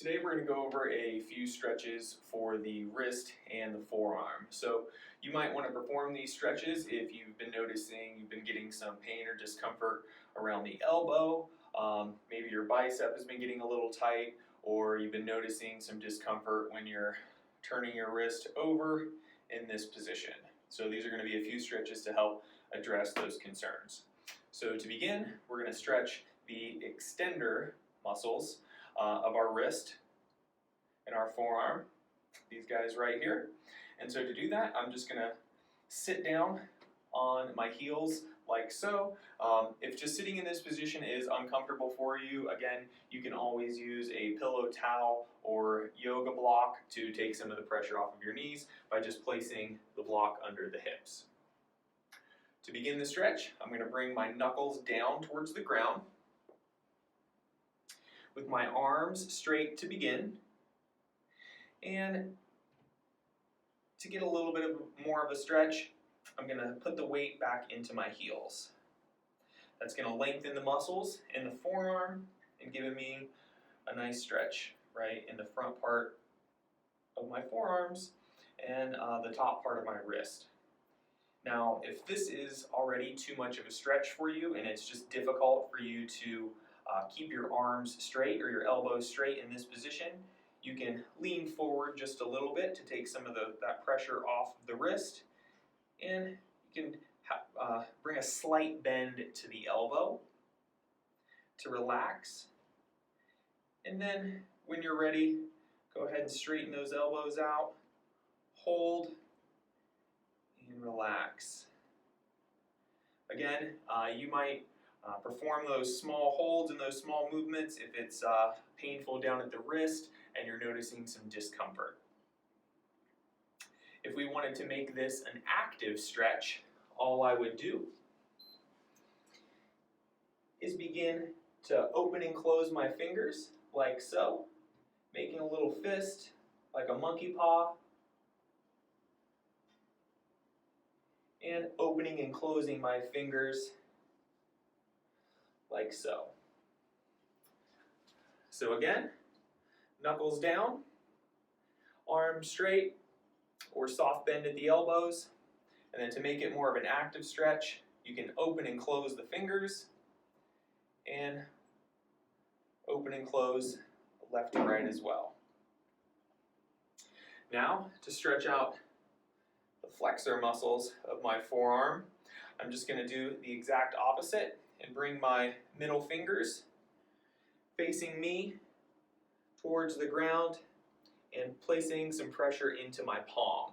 Today we're going to go over a few stretches for the wrist and the forearm. So you might want to perform these stretches if you've been noticing you've been getting some pain or discomfort around the elbow. Maybe your bicep has been getting a little tight, or you've been noticing some discomfort when you're turning your wrist over in this position. So these are going to be a few stretches to help address those concerns. So to begin, we're going to stretch the extender muscles of our wrist and our forearm, these guys right here. And so to do that, I'm just going to sit down on my heels like so. If just sitting in this position is uncomfortable for you, again, you can always use a pillow towel or yoga block to take some of the pressure off of your knees by just placing the block under the hips. To begin the stretch, I'm going to bring my knuckles down towards the ground with my arms straight to begin. And to get a little bit more of a stretch, I'm going to put the weight back into my heels. That's going to lengthen the muscles in the forearm and giving me a nice stretch right in the front part of my forearms and the top part of my wrist. Now, if this is already too much of a stretch for you and it's just difficult for you to keep your arms straight or your elbows straight in this position, you can lean forward just a little bit to take some of that pressure off the wrist, and you can bring a slight bend to the elbow to relax. And then when you're ready, go ahead and straighten those elbows out, hold, and relax. Again, you might perform those small holds and those small movements if it's painful down at the wrist and you're noticing some discomfort. If we wanted to make this an active stretch, all I would do is begin to open and close my fingers like so, making a little fist like a monkey paw, and opening and closing my fingers like so. So again, knuckles down, arms straight or soft bend at the elbows. And then to make it more of an active stretch, you can open and close the fingers and open and close left to right as well. Now, to stretch out the flexor muscles of my forearm, I'm just going to do the exact opposite and bring my middle fingers facing me towards the ground and placing some pressure into my palm.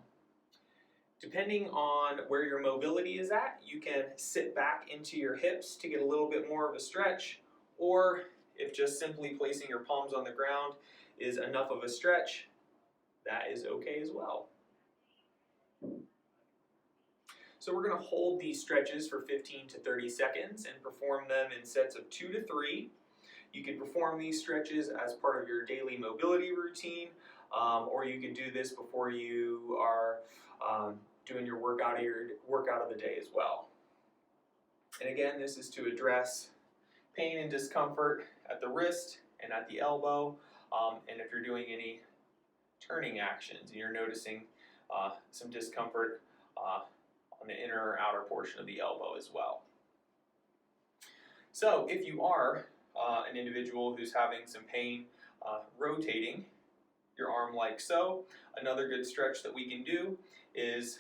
Depending on where your mobility is at, you can sit back into your hips to get a little bit more of a stretch, or if just simply placing your palms on the ground is enough of a stretch, that is okay as well. So we're going to hold these stretches for 15 to 30 seconds and perform them in sets of 2 to 3. You can perform these stretches as part of your daily mobility routine, or you can do this before you are doing your workout of the day as well. And again, this is to address pain and discomfort at the wrist and at the elbow, and if you're doing any turning actions and you're noticing some discomfort on the inner or outer portion of the elbow as well. So if you are an individual who's having some pain rotating your arm like so, another good stretch that we can do is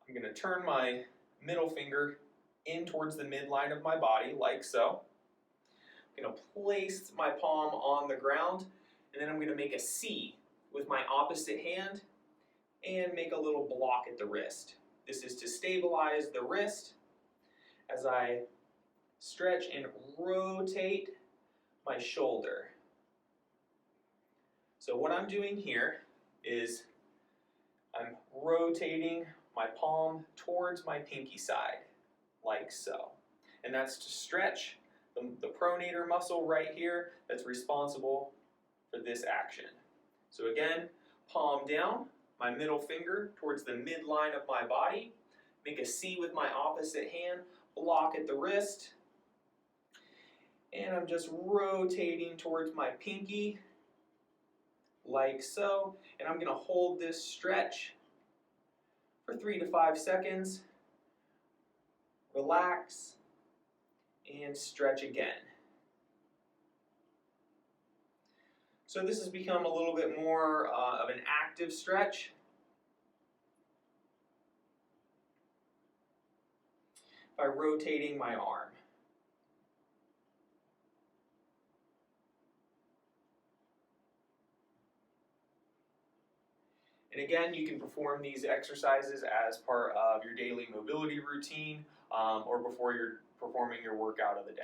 I'm going to turn my middle finger in towards the midline of my body like so. I'm going to place my palm on the ground, and then I'm going to make a C with my opposite hand and make a little block at the wrist. This is to stabilize the wrist as I stretch and rotate my shoulder. So what I'm doing here is I'm rotating my palm towards my pinky side, like so. And that's to stretch the pronator muscle right here that's responsible for this action. So again, palm down, my middle finger towards the midline of my body, make a C with my opposite hand, block at the wrist, and I'm just rotating towards my pinky like so, and I'm going to hold this stretch for 3 to 5 seconds, relax, and stretch again. So this has become a little bit more of an active stretch. By rotating my arm. And again, you can perform these exercises as part of your daily mobility routine or before you're performing your workout of the day.